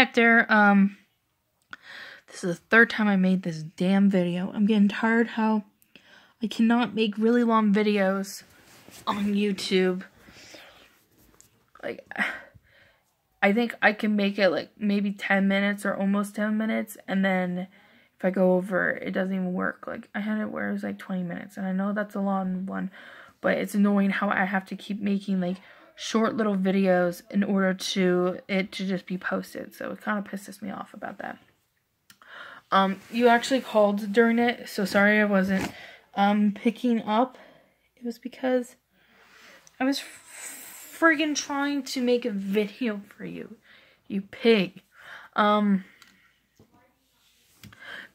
back there. This is the third time I made this damn video. I'm getting tired how I cannot make really long videos on YouTube. Like, I think I can make it like maybe 10 minutes or almost 10 minutes, and then if I go over, it doesn't even work. Like, I had it where it was like 20 minutes, and I know that's a long one, but it's annoying how I have to keep making like short little videos in order to it to just be posted. So it kind of pisses me off about that. You actually called during it, so sorry I wasn't picking up. It was because I was friggin' trying to make a video for you, you pig. But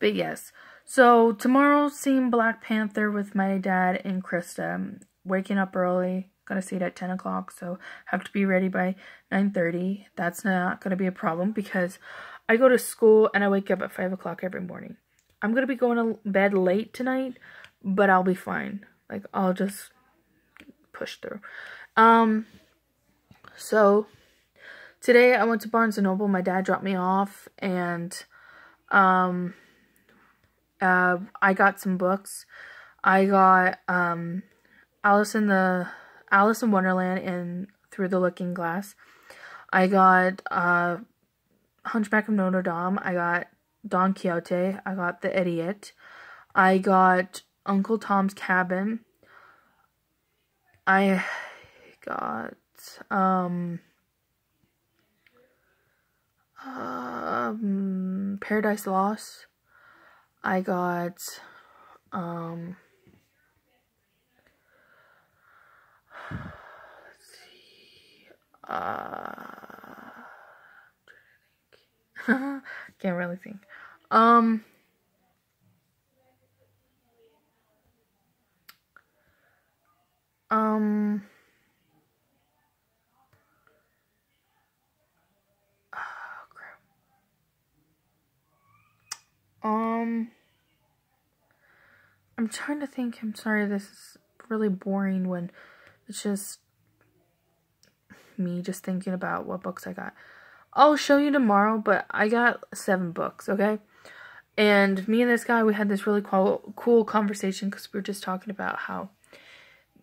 yes, so tomorrow seeing Black Panther with my dad and Krista. Waking up early, gonna see it at 10 o'clock, so have to be ready by 9:30. That's not gonna be a problem because I go to school and I wake up at 5 o'clock every morning. I'm gonna be going to bed late tonight, but I'll be fine. Like, I'll just push through. So today I went to Barnes & Noble. My dad dropped me off, and I got some books. I got Alice in Wonderland and Through the Looking Glass. I got Hunchback of Notre Dame. I got Don Quixote. I got The Idiot. I got Uncle Tom's Cabin. I got Paradise Lost. I got let's see, can't really think. I'm trying to think. I'm sorry, this is really boring when it's just me just thinking about what books I got. I'll show you tomorrow, but I got 7 books, okay? And me and this guy, we had this really cool conversation because we were just talking about how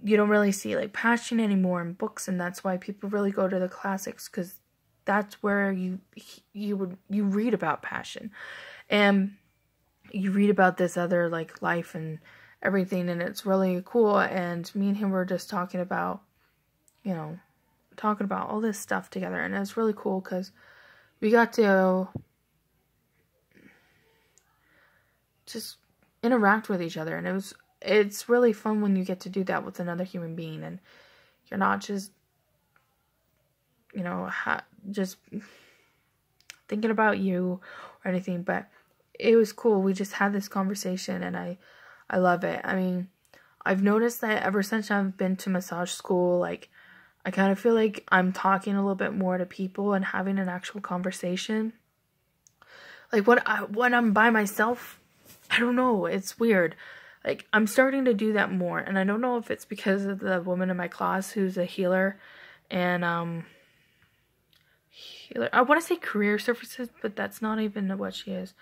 you don't really see like passion anymore in books, and that's why people really go to the classics, because that's where you read about passion, and you read about this other like life and everything, and it's really cool. And me and him were just talking about, you know, talking about all this stuff together, and it's really cool because we got to just interact with each other, and it's really fun when you get to do that with another human being, and you're not just, you know, just thinking about you or anything. But it was cool. We just had this conversation, and I love it. I mean, I've noticed that ever since I've been to massage school, like, I kind of feel like I'm talking a little bit more to people and having an actual conversation. Like, when I'm by myself, I don't know, it's weird. Like, I'm starting to do that more, and I don't know if it's because of the woman in my class who's a healer, and, I want to say career services, but that's not even what she is.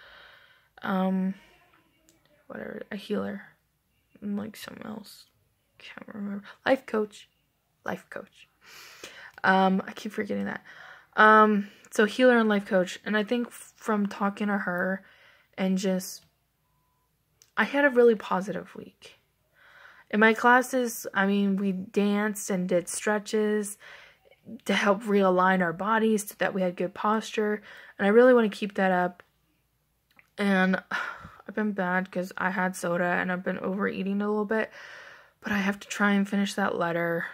Whatever, a healer, like something else, can't remember. Life coach. I keep forgetting that. So healer and life coach, and I think from talking to her and just, I had a really positive week. In my classes, I mean, we danced and did stretches to help realign our bodies so that we had good posture, and I really want to keep that up. And I've been bad because I had soda and I've been overeating a little bit, but I have to try and finish that letter.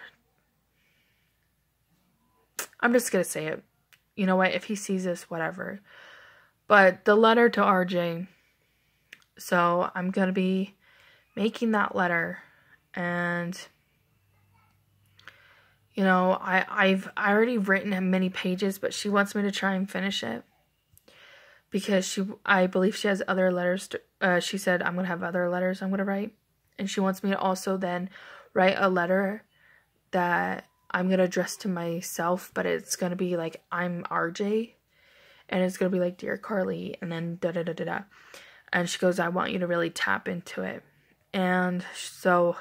I'm just gonna say it. You know what? If he sees this, whatever. But the letter to RJ. So I'm gonna be making that letter, and you know, I've already written many pages, but she wants me to try and finish it because I believe she has other letters. She said I'm gonna have other letters I'm gonna write, and she wants me to also then write a letter that I'm gonna address to myself, but it's gonna be like I'm RJ, and it's gonna be like, Dear Carly, and then da da da da da. And she goes, I want you to really tap into it. And so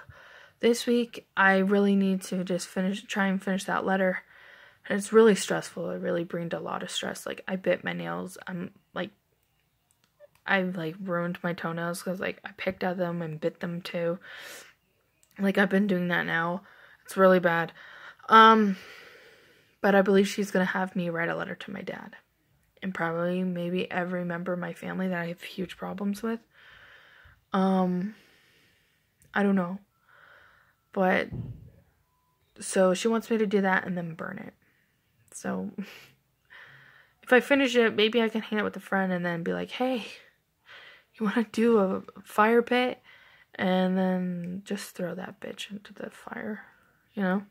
this week, I really need to just try and finish that letter. And it's really stressful. It really brings a lot of stress. Like, I bit my nails. I ruined my toenails because, like, I picked at them and bit them too. Like, I've been doing that now. It's really bad. But I believe she's going to have me write a letter to my dad. And probably maybe every member of my family that I have huge problems with. I don't know. But, so she wants me to do that and then burn it. So, if I finish it, maybe I can hang out with a friend and then be like, hey, you want to do a fire pit? And then just throw that bitch into the fire, you know?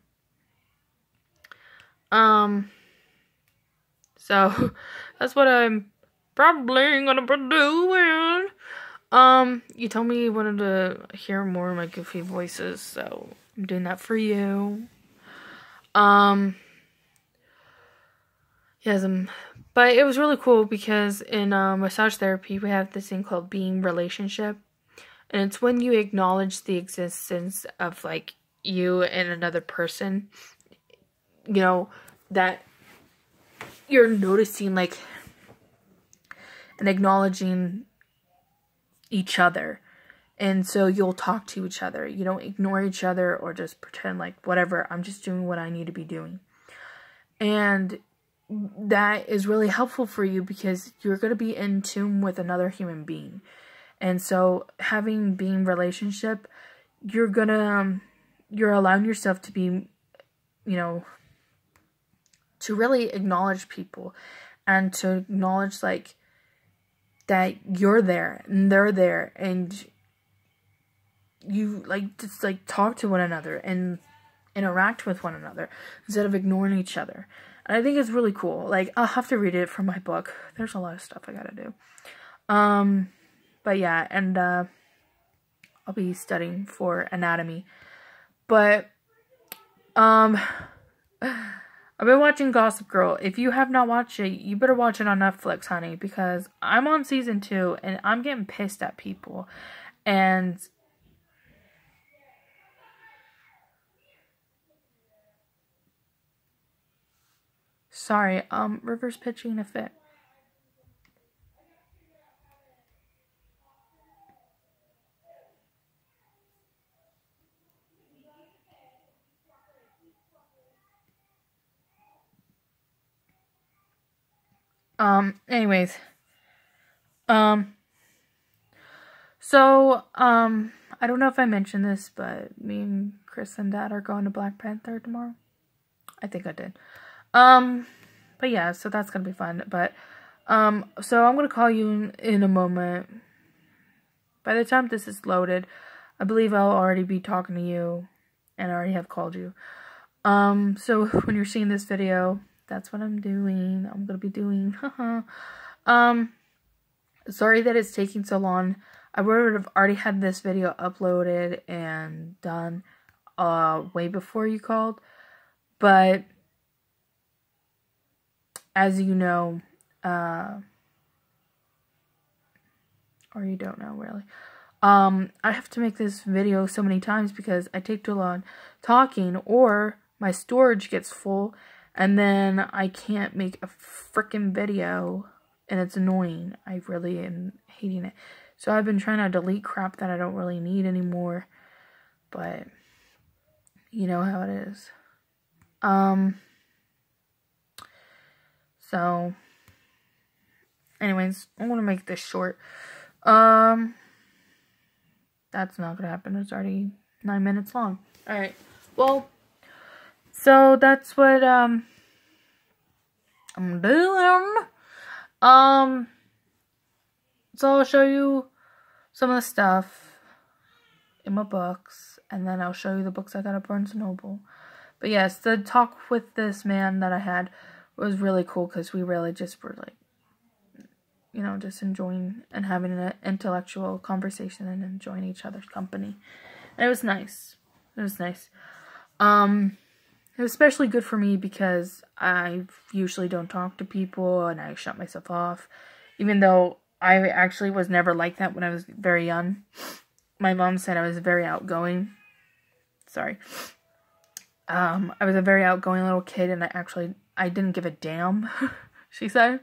So, that's what I'm probably gonna be doing. You told me you wanted to hear more of my goofy voices, so I'm doing that for you. Yes, but it was really cool because in massage therapy, we have this thing called being relationship. And it's when you acknowledge the existence of, like, you and another person, you know, that you're noticing, like, and acknowledging each other. And so you'll talk to each other. You don't ignore each other or just pretend like, whatever, I'm just doing what I need to be doing. And that is really helpful for you because you're going to be in tune with another human being. And so being relationship, you're allowing yourself to be, you know, to really acknowledge people and to acknowledge, like, that you're there and they're there and you, like, just, like, talk to one another and interact with one another instead of ignoring each other. And I think it's really cool. Like, I'll have to read it from my book. There's a lot of stuff I gotta do. But yeah, and I'll be studying for anatomy. But I've been watching Gossip Girl. If you have not watched it, you better watch it on Netflix, honey, because I'm on season 2 and I'm getting pissed at people. And sorry, River's pitching a fit. Anyways. I don't know if I mentioned this, but me and Chris and Dad are going to Black Panther tomorrow. I think I did. But yeah, so that's gonna be fun. But, so I'm gonna call you in a moment. By the time this is loaded, I believe I'll already be talking to you, and I already have called you. So when you're seeing this video, that's what I'm doing. I'm gonna be doing, sorry that it's taking so long. I would have already had this video uploaded and done, way before you called. But, as you know, or you don't know, really. I have to make this video so many times because I take too long talking, or my storage gets full, and then I can't make a freaking video, and it's annoying. I really am hating it. So I've been trying to delete crap that I don't really need anymore, but you know how it is. So, anyways, I'm gonna make this short. That's not gonna happen. It's already 9 minutes long. Alright, well, so that's what, I'm doing. So I'll show you some of the stuff in my books, and then I'll show you the books I got at Barnes & Noble. But yes, the talk with this man that I had was really cool, because we really just were, like, you know, just enjoying and having an intellectual conversation and enjoying each other's company. And it was nice. It was nice. It was especially good for me because I usually don't talk to people and I shut myself off. Even though I actually was never like that when I was very young. My mom said I was very outgoing. Sorry. I was a very outgoing little kid and I didn't give a damn, she said.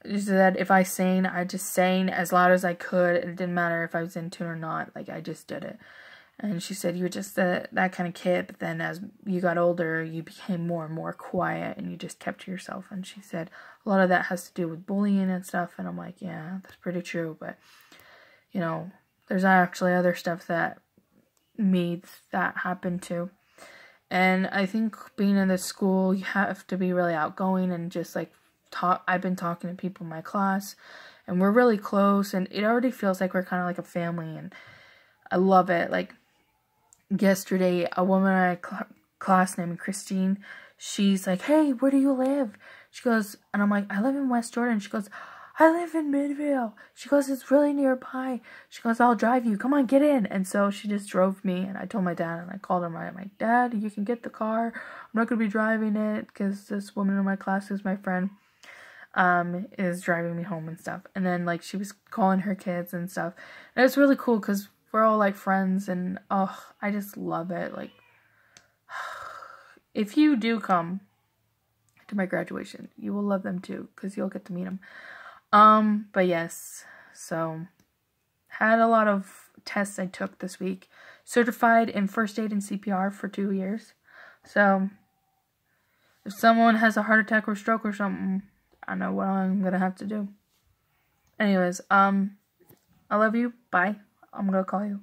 She said if I sang, I just sang as loud as I could. And it didn't matter if I was in tune or not. Like, I just did it. And she said, you were just that kind of kid, but then as you got older, you became more and more quiet, and you just kept to yourself. And she said, a lot of that has to do with bullying and stuff, and I'm like, yeah, that's pretty true, but, you know, there's actually other stuff that made that happen too. And I think being in this school, you have to be really outgoing and just, like, I've been talking to people in my class, and we're really close, and it already feels like we're kind of like a family, and I love it. Like, yesterday, a woman in my class named Christine, she's like, hey, where do you live? She goes, and I'm like, I live in West Jordan. She goes, I live in Midvale. She goes, it's really nearby. She goes, I'll drive you. Come on, get in. And so she just drove me, and I told my dad, and I called him. I'm like, Dad, you can get the car. I'm not going to be driving it because this woman in my class who's my friend is driving me home and stuff. And then, like, she was calling her kids and stuff. And it's really cool because we're all, like, friends, and, oh, I just love it. Like, if you do come to my graduation, you will love them, too, because you'll get to meet them. But yes, so, had a lot of tests I took this week. Certified in first aid and CPR for 2 years. So, if someone has a heart attack or stroke or something, I know what I'm gonna have to do. Anyways, I love you. Bye. I'm gonna call you.